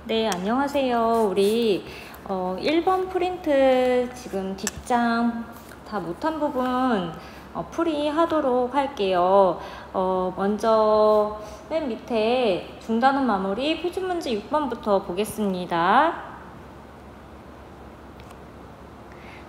네, 안녕하세요. 우리 1번 프린트 지금 뒷장 다 못한 부분 풀이하도록 할게요. 먼저 맨 밑에 중단원 마무리 표준문제 6번부터 보겠습니다.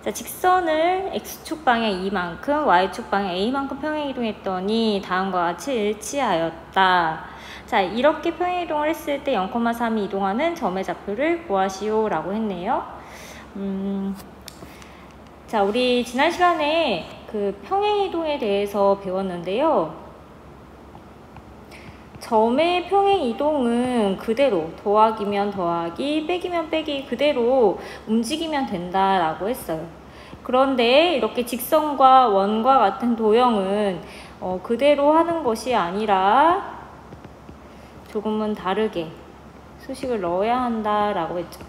자, 직선을 X축 방향 E만큼, Y축 방향 A만큼 평행이동했더니 다음과 같이 일치하였다. 자, 이렇게 평행이동을 했을 때 0,3이 이동하는 점의 좌표를 구하시오 라고 했네요. 자, 우리 지난 시간에 그 평행이동에 대해서 배웠는데요. 점의 평행이동은 그대로 더하기면 더하기, 빼기면 빼기 그대로 움직이면 된다라고 했어요. 그런데 이렇게 직선과 원과 같은 도형은 그대로 하는 것이 아니라 조금은 다르게 수식을 넣어야 한다라고 했죠.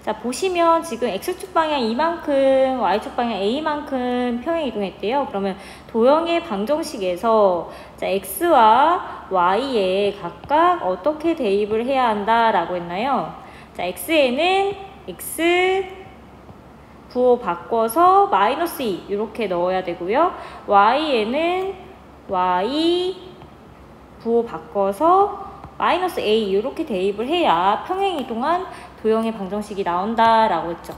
자, 보시면 지금 X축 방향 E만큼, Y축 방향 A만큼 평행이동했대요. 그러면 도형의 방정식에서 자, X와 Y에 각각 어떻게 대입을 해야 한다라고 했나요? 자, X에는 X 부호 바꿔서 마이너스 2 이렇게 넣어야 되고요. Y에는 Y 부호 바꿔서 마이너스 A 이렇게 대입을 해야 평행이동한 도형의 방정식이 나온다라고 했죠.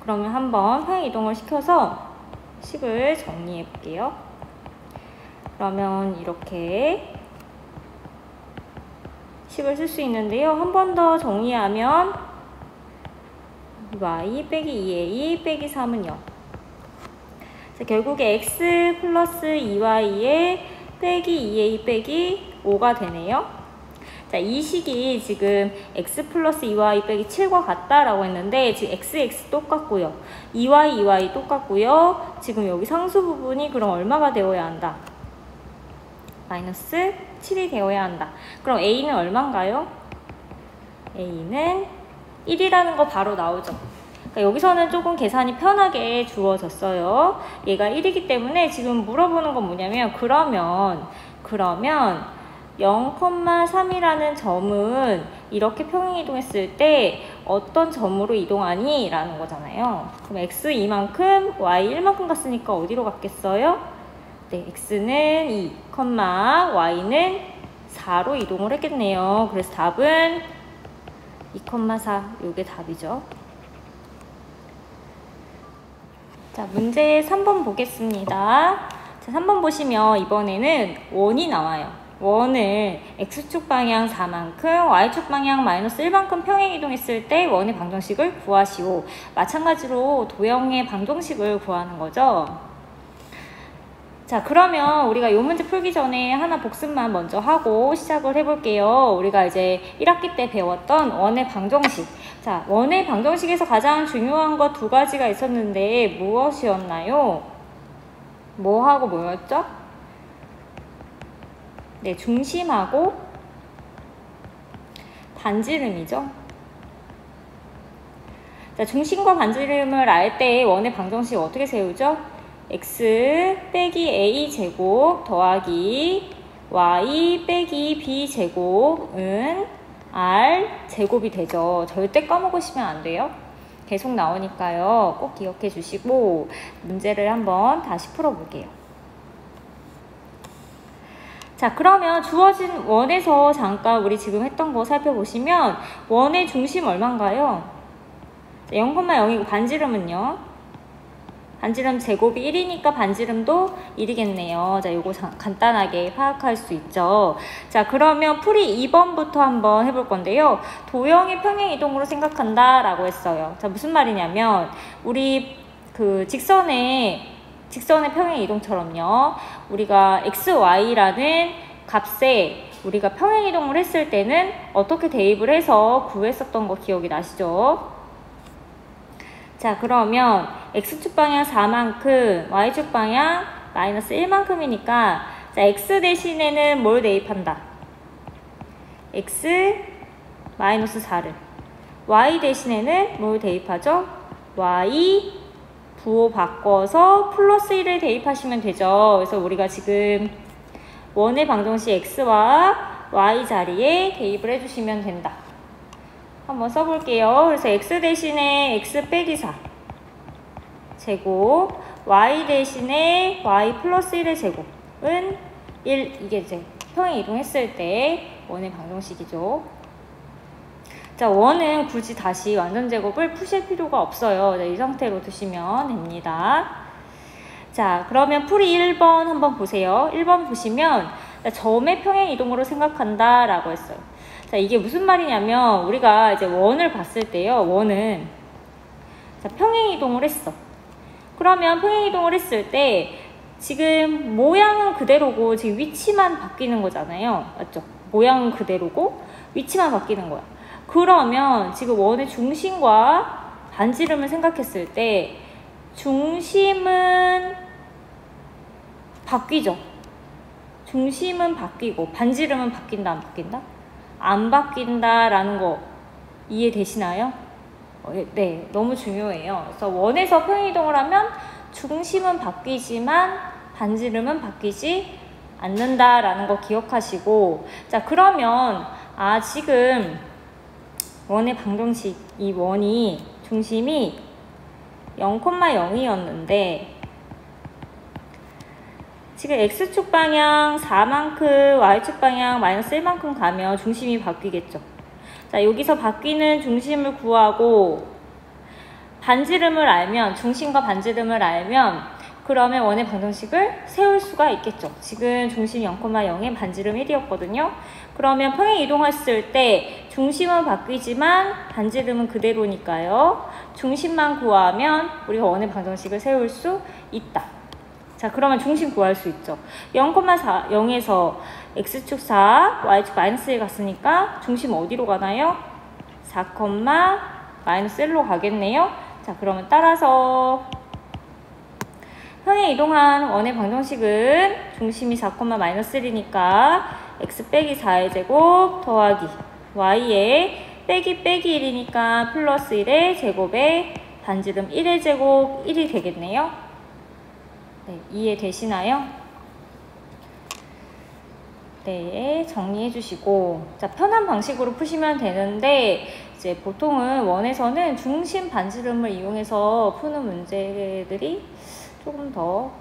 그러면 한번 평행이동을 시켜서 식을 정리해 볼게요. 그러면 이렇게 식을 쓸 수 있는데요. 한 번 더 정리하면 y 빼기 2a 빼기 3은 0. 결국에 x 플러스 2y에 빼기 2a 빼기 5가 되네요. 자, 이 식이 지금 x 플러스 2y 빼기 7과 같다라고 했는데 지금 x 똑같고요. 2y 똑같고요. 지금 여기 상수 부분이 그럼 얼마가 되어야 한다? 마이너스 7이 되어야 한다. 그럼 a는 얼마인가요? a는 1이라는 거 바로 나오죠. 그러니까 여기서는 조금 계산이 편하게 주어졌어요. 얘가 1이기 때문에 지금 물어보는 건 뭐냐면 그러면 0,3이라는 점은 이렇게 평행이동했을 때 어떤 점으로 이동하니? 라는 거잖아요. 그럼 x 2만큼, y 1만큼 갔으니까 어디로 갔겠어요? 네, x는 2, y는 4로 이동을 했겠네요. 그래서 답은 2,4, 요게 답이죠. 자, 문제 3번 보겠습니다. 자, 3번 보시면 이번에는 원이 나와요. 원을 X축 방향 4만큼, Y축 방향 마이너스 1만큼 평행이동했을 때 원의 방정식을 구하시오. 마찬가지로 도형의 방정식을 구하는 거죠. 자, 그러면 우리가 이 문제 풀기 전에 하나 복습만 먼저 하고 시작을 해볼게요. 우리가 이제 1학기 때 배웠던 원의 방정식. 자, 원의 방정식에서 가장 중요한 것 두 가지가 있었는데 무엇이었나요? 뭐하고 뭐였죠? 네, 중심하고 반지름이죠. 자, 중심과 반지름을 알 때 원의 방정식 어떻게 세우죠? x 빼기 a 제곱 더하기 y 빼기 b 제곱은 r 제곱이 되죠. 절대 까먹으시면 안 돼요. 계속 나오니까요. 꼭 기억해 주시고 문제를 한번 다시 풀어볼게요. 자, 그러면 주어진 원에서 잠깐 우리 지금 했던 거 살펴보시면 원의 중심 얼마인가요? 0,0이고 반지름은요? 반지름 제곱이 1이니까 반지름도 1이겠네요. 자, 요거 간단하게 파악할 수 있죠. 자, 그러면 풀이 2번부터 한번 해볼 건데요. 도형의 평행이동으로 생각한다 라고 했어요. 자, 무슨 말이냐면 우리 그 직선의 평행이동처럼요. 우리가 x, y라는 값에 우리가 평행이동을 했을 때는 어떻게 대입을 해서 구했었던 거 기억이 나시죠? 자, 그러면 X축 방향 4만큼, Y축 방향 마이너스 1만큼이니까 자, X 대신에는 뭘 대입한다? X 마이너스 4를. Y 대신에는 뭘 대입하죠? Y 부호 바꿔서 플러스 1을 대입하시면 되죠. 그래서 우리가 지금 원의 방정식 X와 y 자리에 대입을 해주시면 된다. 한번 써볼게요. 그래서 x 대신에 x 빼기 4 제곱, y 대신에 y 플러스 1의 제곱은 1. 이게 이제 평행 이동했을 때 원의 방정식이죠. 자, 원은 굳이 다시 완전 제곱을 푸실 필요가 없어요. 이 상태로 두시면 됩니다. 자, 그러면 풀이 1번 한번 보세요. 1번 보시면 점의 평행 이동으로 생각한다 라고 했어요. 자, 이게 무슨 말이냐면 우리가 이제 원을 봤을 때요. 원은 자, 평행 이동을 했어. 그러면 평행 이동을 했을 때 지금 모양은 그대로고 지금 위치만 바뀌는 거잖아요. 맞죠? 모양은 그대로고 위치만 바뀌는 거야. 그러면 지금 원의 중심과 반지름을 생각했을 때 중심은 바뀌죠. 중심은 바뀌고 반지름은 바뀐다, 안 바뀐다? 안 바뀐다라는 거 이해되시나요? 네, 너무 중요해요. 그래서 원에서 평행이동을 하면 중심은 바뀌지만 반지름은 바뀌지 않는다라는 거 기억하시고, 자, 그러면 지금 원의 방정식, 이 원이 중심이 0,0이었는데 지금 x축 방향 4만큼, y축 방향 마이너스 1만큼 가면 중심이 바뀌겠죠. 자, 여기서 바뀌는 중심을 구하고 반지름을 알면, 중심과 반지름을 알면 그러면 원의 방정식을 세울 수가 있겠죠. 지금 중심 0,0에 반지름 1이었거든요. 그러면 평행 이동했을 때 중심은 바뀌지만 반지름은 그대로니까요. 중심만 구하면 우리가 원의 방정식을 세울 수 있다. 자, 그러면 중심 구할 수 있죠. 0,0에서 x축 4, y축 마이너스 1 갔으니까 중심 어디로 가나요? 4, 마이너스 1로 가겠네요. 자, 그러면 따라서 평행 이동한 원의 방정식은 중심이 4, 마이너스 1이니까 x 빼기 4의 제곱 더하기 y의 빼기 1이니까 플러스 1의 제곱에 반지름 1의 제곱 1이 되겠네요. 네, 이해되시나요? 네, 정리해 주시고, 자, 편한 방식으로 푸시면 되는데 이제 보통은 원에서는 중심 반지름을 이용해서 푸는 문제들이 조금 더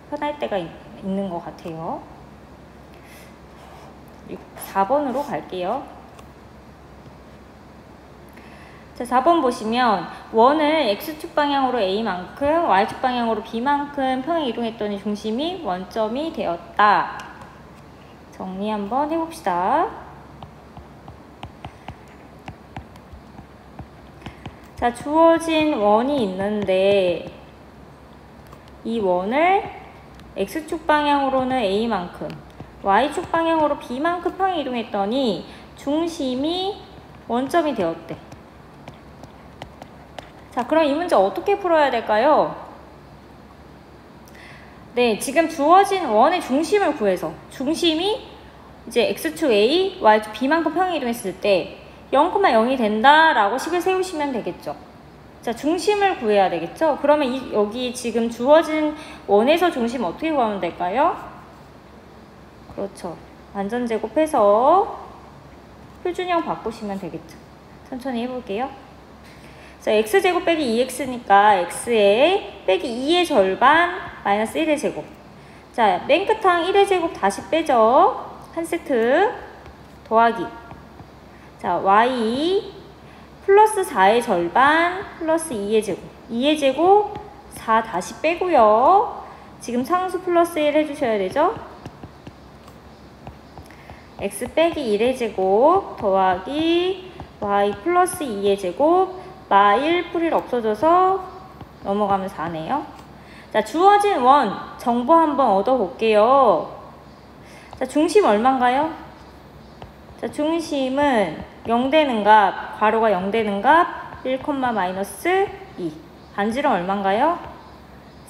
편할 때가 있는 것 같아요. 4번으로 갈게요. 자, 4번 보시면 원은 x축 방향으로 a만큼, y축 방향으로 b만큼 평행 이동했더니 중심이 원점이 되었다. 정리 한번 해봅시다. 자, 주어진 원이 있는데 이 원을 x축 방향으로는 a만큼, y축 방향으로 b만큼 평행 이동했더니 중심이 원점이 되었대. 자, 그럼 이 문제 어떻게 풀어야 될까요? 네, 지금 주어진 원의 중심을 구해서 중심이 이제 x축 a, y축 b만큼 평행 이동했을 때 0,0이 된다라고 식을 세우시면 되겠죠. 자, 중심을 구해야 되겠죠. 그러면 여기 지금 주어진 원에서 중심 어떻게 구하면 될까요? 그렇죠. 완전 제곱해서 표준형 바꾸시면 되겠죠. 천천히 해볼게요. 자, x제곱 빼기 2x니까 x의 빼기 2의 절반 마이너스 1의 제곱. 자, 맨 끝항 1의 제곱 다시 빼죠. 한 세트 더하기. 자, y 플러스 4의 절반 플러스 2의 제곱. 2의 제곱 4 다시 빼고요. 지금 상수 플러스 1 해주셔야 되죠. x 빼기 1의 제곱 더하기 y 플러스 2의 제곱 마 1 풀이를 없어져서 넘어가면 4네요. 자, 주어진 원 정보 한번 얻어볼게요. 자, 중심 얼마인가요? 자, 중심은 0 되는 값, 괄호가 0 되는 값 1, 마이너스 2. 반지름 얼마인가요?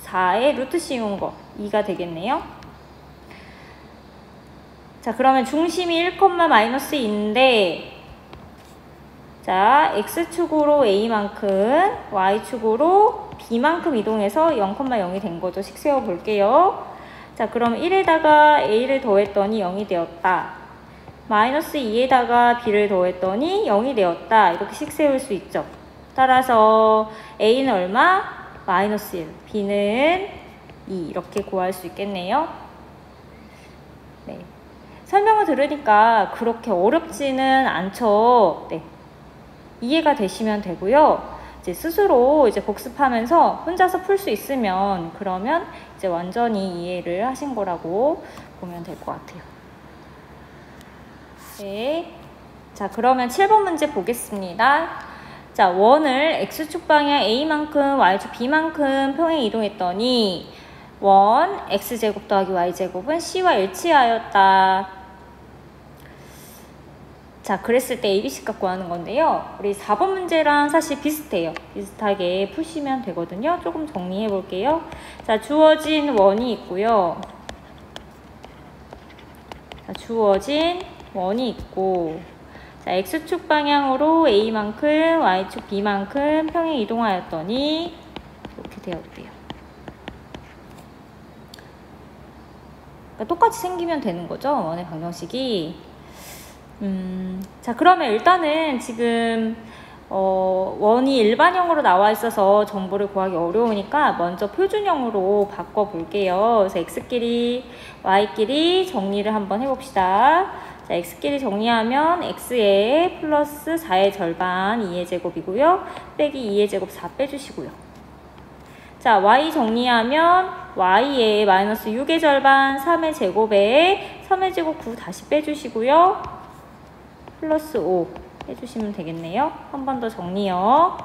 4의 루트 씌운 거 2가 되겠네요. 자, 그러면 중심이 1, 마이너스 2인데 자, x축으로 a만큼, y축으로 b만큼 이동해서 0,0이 된 거죠. 식 세워 볼게요. 자, 그럼 1에다가 a를 더했더니 0이 되었다. 마이너스 2에다가 b를 더했더니 0이 되었다. 이렇게 식 세울 수 있죠. 따라서 a는 얼마? 마이너스 1, b는 2 이렇게 구할 수 있겠네요. 네. 설명을 들으니까 그렇게 어렵지는 않죠. 네. 이해가 되시면 되고요. 이제 스스로 이제 복습하면서 혼자서 풀 수 있으면 그러면 이제 완전히 이해를 하신 거라고 보면 될 것 같아요. 네. 자, 그러면 7번 문제 보겠습니다. 자, 원을 x축 방향 a만큼 y축 b만큼 평행 이동했더니 원 x제곱 더하기 y제곱은 c와 일치하였다. 자, 그랬을 때 ABC 값 구하는 건데요. 우리 4번 문제랑 사실 비슷해요. 비슷하게 푸시면 되거든요. 조금 정리해 볼게요. 자, 주어진 원이 있고요. 자, 주어진 원이 있고, 자, x축 방향으로 a만큼 y축 b만큼 평행 이동하였더니 이렇게 되었대요. 그러니까 똑같이 생기면 되는 거죠. 원의 방정식이. 자, 그러면 일단은 지금 원이 일반형으로 나와 있어서 정보를 구하기 어려우니까 먼저 표준형으로 바꿔 볼게요. 그래서 x끼리 y끼리 정리를 한번 해봅시다. 자, x끼리 정리하면 x의 플러스 4의 절반 2의 제곱이고요. 빼기 2의 제곱 4 빼주시고요. 자, y 정리하면 y의 마이너스 6의 절반 3의 제곱에 3의 제곱 9 다시 빼주시고요. 플러스 5 해주시면 되겠네요. 한 번 더 정리요.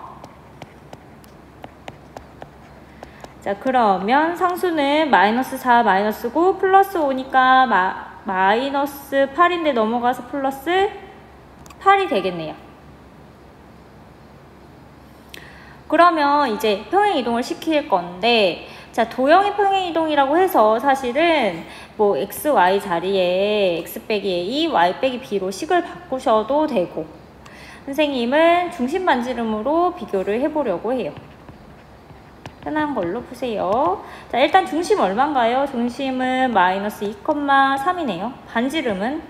자, 그러면 상수는 마이너스 4, 마이너스 9, 플러스 5니까 마이너스 8인데 넘어가서 플러스 8이 되겠네요. 그러면 이제 평행 이동을 시킬 건데, 자, 도형의 평행 이동이라고 해서 사실은 뭐 x, y 자리에 x 빼기 a, y 빼기 b로 식을 바꾸셔도 되고, 선생님은 중심 반지름으로 비교를 해보려고 해요. 편한 걸로 푸세요. 자, 일단 중심 얼마인가요? 중심은 마이너스 2,3이네요. 반지름은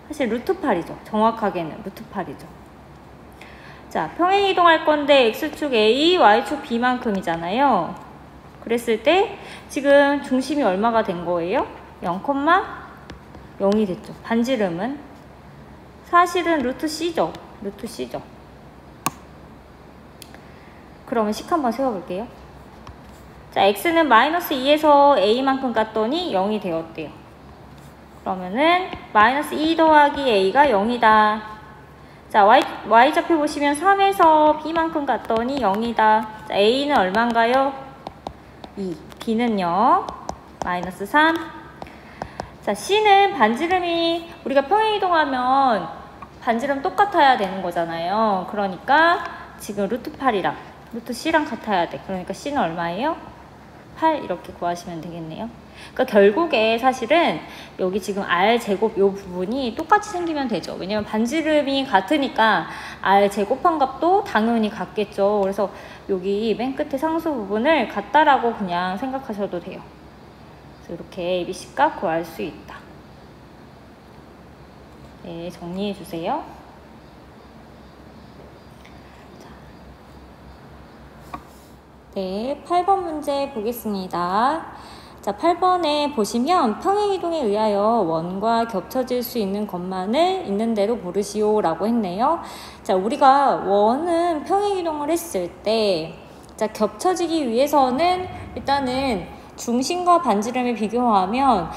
사실 루트 8이죠. 정확하게는 루트 8이죠. 자, 평행 이동할 건데 x축 a, y축 b만큼이잖아요. 그랬을 때 지금 중심이 얼마가 된 거예요? 0,0이 됐죠. 반지름은 사실은 루트 c죠. 루트 c죠. 그러면 식 한번 세워볼게요. 자, x는 마이너스 2에서 a만큼 갔더니 0이 되었대요. 그러면은 마이너스 2 더하기 a가 0이다. 자, y좌표 보시면 3에서 b만큼 갔더니 0이다. 자, a는 얼마인가요? 2. b는요? 마이너스 3. 자, c는 반지름이 우리가 평행 이동하면 반지름 똑같아야 되는 거잖아요. 그러니까 지금 루트 8이랑 루트 c랑 같아야 돼. 그러니까 c는 얼마예요? 8 이렇게 구하시면 되겠네요. 그러니까 결국에 사실은 여기 지금 r 제곱 이 부분이 똑같이 생기면 되죠. 왜냐면 반지름이 같으니까 r 제곱한 값도 당연히 같겠죠. 그래서 여기 맨 끝에 상수 부분을 같다라고 그냥 생각하셔도 돼요. 그래서 이렇게 ABC 값 구할 수 있다. 네, 정리해 주세요. 네, 8번 문제 보겠습니다. 자, 8번에 보시면 평행이동에 의하여 원과 겹쳐질 수 있는 것만을 있는 대로 고르시오 라고 했네요. 자, 우리가 원은 평행이동을 했을 때, 자, 겹쳐지기 위해서는 일단은 중심과 반지름을 비교하면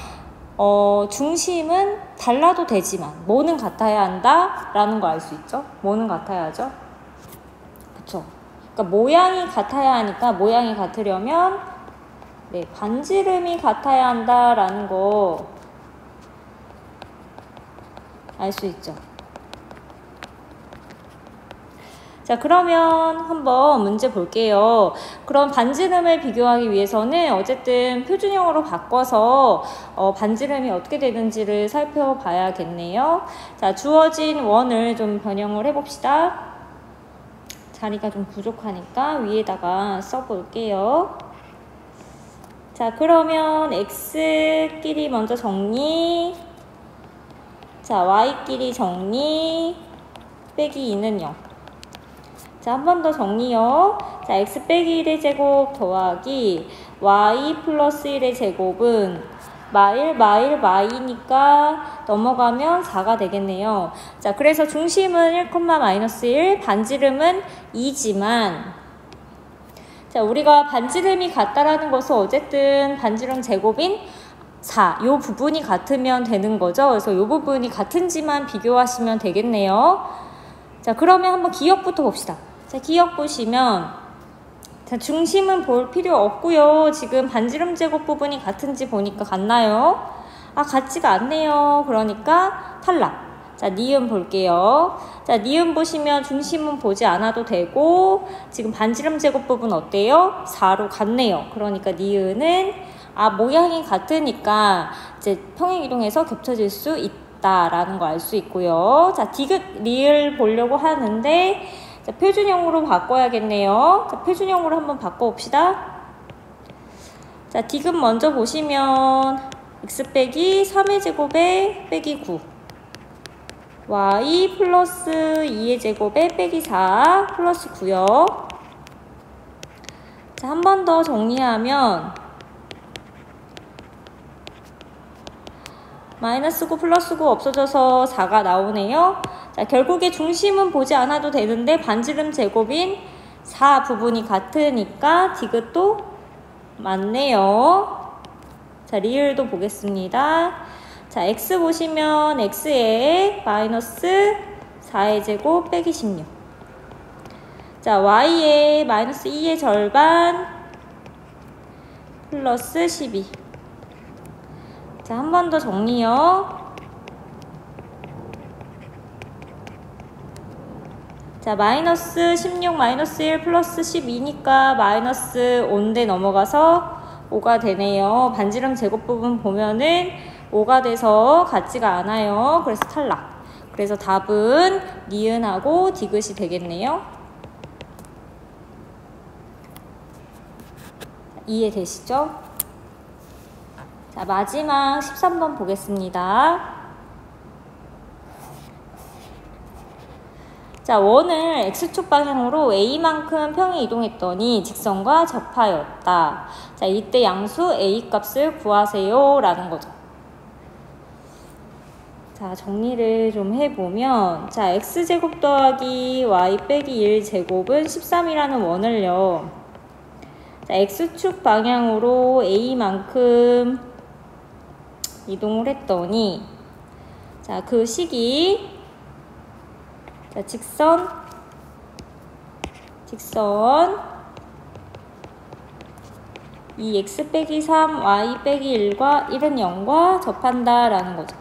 중심은 달라도 되지만 뭐는 같아야 한다 라는 거 알 수 있죠? 뭐는 같아야 하죠? 그쵸? 그러니까 모양이 같아야 하니까 모양이 같으려면 네, 반지름이 같아야 한다라는 거 알 수 있죠. 자, 그러면 한번 문제 볼게요. 그럼 반지름을 비교하기 위해서는 어쨌든 표준형으로 바꿔서 반지름이 어떻게 되는지를 살펴봐야겠네요. 자, 주어진 원을 좀 변형을 해봅시다. 자리가 좀 부족하니까 위에다가 써볼게요. 자, 그러면 x끼리 먼저 정리. 자, 자, y끼리 정리 빼기 2는 0. 자, 한 번 더 정리요. 자, x 빼기 1의 제곱 더하기 y 플러스 1의 제곱은 마이니까 넘어가면 4가 되겠네요. 자, 그래서 중심은 1,-1, 반지름은 2지만, 자, 우리가 반지름이 같다라는 것은 어쨌든 반지름 제곱인 4, 요 부분이 같으면 되는 거죠. 그래서 요 부분이 같은지만 비교하시면 되겠네요. 자, 그러면 한번 기억부터 봅시다. 자, 기억 보시면, 자, 중심은 볼 필요 없고요. 지금 반지름 제곱 부분이 같은지 보니까 같나요? 아, 같지가 않네요. 그러니까 탈락. 자, 니은 볼게요. 자, 니은 보시면 중심은 보지 않아도 되고, 지금 반지름 제곱 부분 어때요? 4로 같네요. 그러니까 니은은, 아, 모양이 같으니까 이제 평행이동해서 겹쳐질 수 있다라는 거 알 수 있고요. 자, 디귿, 리을 보려고 하는데, 자, 표준형으로 바꿔야겠네요. 자, 표준형으로 한번 바꿔봅시다. 자, 디귿 먼저 보시면 x 빼기 3의 제곱에 빼기 9, y 플러스 2의 제곱에 빼기 4 플러스 9요. 자, 한 번 더 정리하면 마이너스 9 플러스 9 없어져서 4가 나오네요. 자, 결국에 중심은 보지 않아도 되는데 반지름 제곱인 4 부분이 같으니까 디귿도 맞네요. 자, 리을도 보겠습니다. 자, x 보시면 x에 마이너스 4의 제곱 빼기 16. 자, y에 마이너스 2의 절반 플러스 12. 자, 한 번 더 정리요. 자, 마이너스 16 마이너스 1 플러스 12니까 마이너스 5인데 넘어가서 5가 되네요. 반지름 제곱 부분 보면은 5가 돼서 같지가 않아요. 그래서 탈락. 그래서 답은 니은하고 디귿이 되겠네요. 이해되시죠? 자, 마지막 13번 보겠습니다. 자, 원을 x축 방향으로 a만큼 평행 이동했더니 직선과 접하였다. 자, 이때 양수 a 값을 구하세요 라는 거죠. 자, 정리를 좀 해보면, 자, x제곱 더하기 y 빼기 1제곱은 13이라는 원을요, 자, x축 방향으로 a만큼 이동을 했더니, 자, 그 식이, 자, 직선 이 x 빼기 3, y 빼기 1과 1은 0과 접한다 라는 거죠.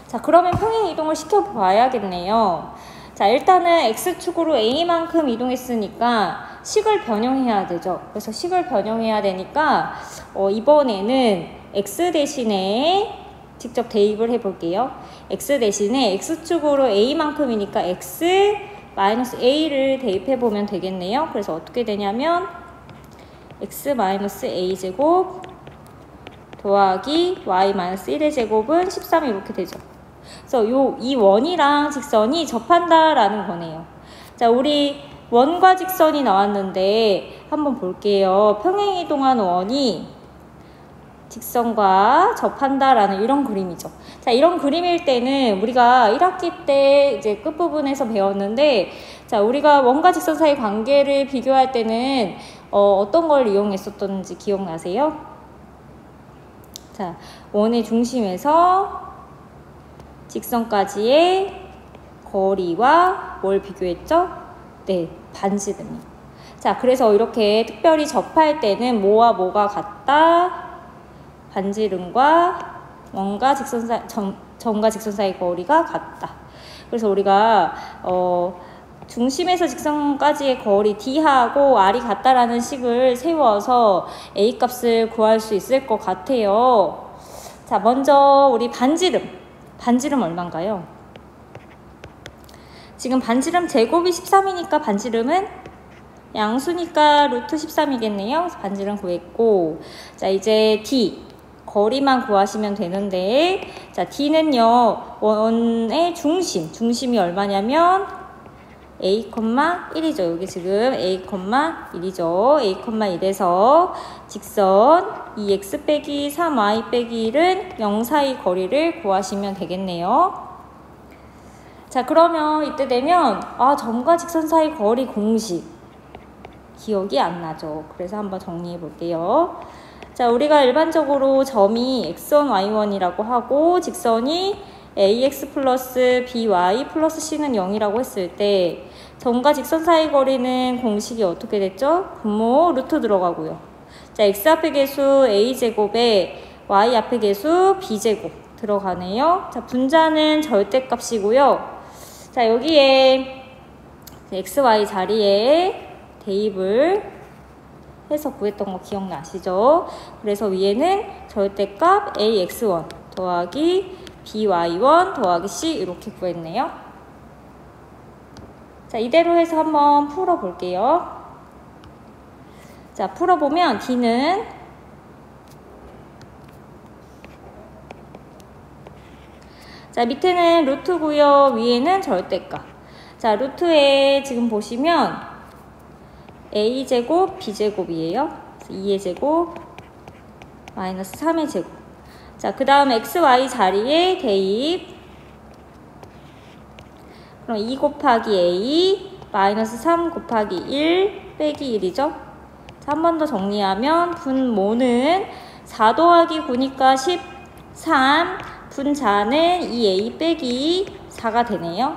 자, 그러면 평행 이동을 시켜봐야겠네요. 자, 일단은 x축으로 a만큼 이동했으니까 식을 변형해야 되죠. 그래서 식을 변형해야 되니까 이번에는 x 대신에 직접 대입을 해볼게요. x 대신에 x축으로 a만큼이니까 x 마이너스 a를 대입해보면 되겠네요. 그래서 어떻게 되냐면 x 마이너스 a제곱 더하기 y 마이너스 1의 제곱은 13이 이렇게 되죠. 그래서 이 원이랑 직선이 접한다라는 거네요. 자, 우리 원과 직선이 나왔는데 한번 볼게요. 평행이동한 원이 직선과 접한다라는 이런 그림이죠. 자, 이런 그림일 때는 우리가 1학기 때 이제 끝부분에서 배웠는데, 자, 우리가 원과 직선 사이 관계를 비교할 때는 어떤 걸 이용했었던지 기억나세요? 자, 원의 중심에서 직선까지의 거리와 뭘 비교했죠? 네, 반지름이요. 자, 그래서 이렇게 특별히 접할 때는 뭐와 뭐가 같다? 반지름과 원과 직선 사이, 점과 직선 사이 거리가 같다. 그래서 우리가 중심에서 직선까지의 거리 D하고 R이 같다라는 식을 세워서 A 값을 구할 수 있을 것 같아요. 자, 먼저 우리 반지름 얼마인가요? 지금 반지름 제곱이 13이니까 반지름은 양수니까 루트 13이겠네요. 그래서 반지름 구했고, 자, 이제 D 거리만 구하시면 되는데, 자, D는요, 원의 중심이 얼마냐면 a, 1이죠. 여기 지금 a, 1이죠. a, 1에서 직선 2x 빼기 3y 빼기 1은 0 사이 거리를 구하시면 되겠네요. 자, 그러면 이때 되면 점과 직선 사이 거리 공식 기억이 안 나죠. 그래서 한번 정리해 볼게요. 자, 우리가 일반적으로 점이 x1, y1이라고 하고 직선이 ax 플러스 by 플러스 c는 0이라고 했을 때 점과 직선 사이 거리는 공식이 어떻게 됐죠? 분모 루트 들어가고요. 자, x 앞의 개수 a제곱에 y 앞의 개수 b제곱 들어가네요. 자, 분자는 절대값이고요. 자, 여기에 x, y 자리에 대입을 해서 구했던 거 기억나시죠? 그래서 위에는 절대값 ax1 더하기 by1 더하기 c 이렇게 구했네요. 자, 이대로 해서 한번 풀어볼게요. 자, 풀어보면 D는 자, 밑에는 루트고요. 위에는 절대값. 자, 루트에 지금 보시면 a제곱 b제곱이에요. 2의 제곱 마이너스 3의 제곱. 자, 그 다음 xy 자리에 대입. 그럼 2 곱하기 a 마이너스 3 곱하기 1 빼기 1이죠. 자, 한 번 더 정리하면 분모는 4 더하기 9니까 13, 분자는 2a 빼기 4가 되네요.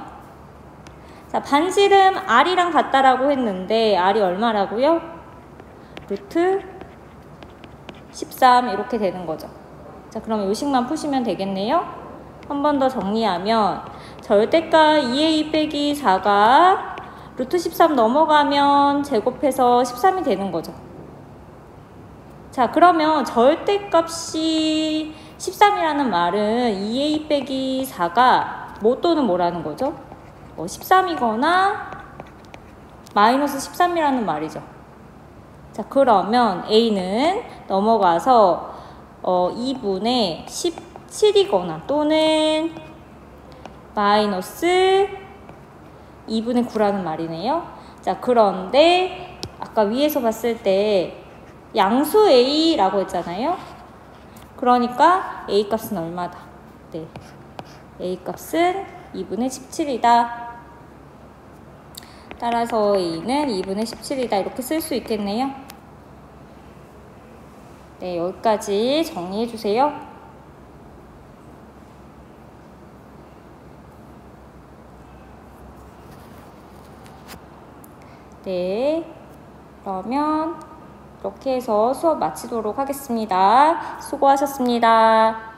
자, 반지름 r이랑 같다라고 했는데 r이 얼마라고요? 루트 13 이렇게 되는 거죠. 자, 그럼 요식만 푸시면 되겠네요. 한 번 더 정리하면 절대값 2a 빼기 4가 루트 13 넘어가면 제곱해서 13이 되는 거죠. 자, 그러면 절대값이 13이라는 말은 2a 빼기 4가 뭐 또는 뭐라는 거죠? 13이거나 마이너스 13이라는 말이죠. 자, 그러면 a는 넘어가서 2분의 17이거나 또는 마이너스 2분의 9라는 말이네요. 자, 그런데 아까 위에서 봤을 때 양수 a라고 했잖아요. 그러니까 a 값은 얼마다? 네, a 값은 2분의 17이다. 따라서 a는 2분의 17이다. 이렇게 쓸 수 있겠네요. 네, 여기까지 정리해 주세요. 네, 그러면 이렇게 해서 수업 마치도록 하겠습니다. 수고하셨습니다.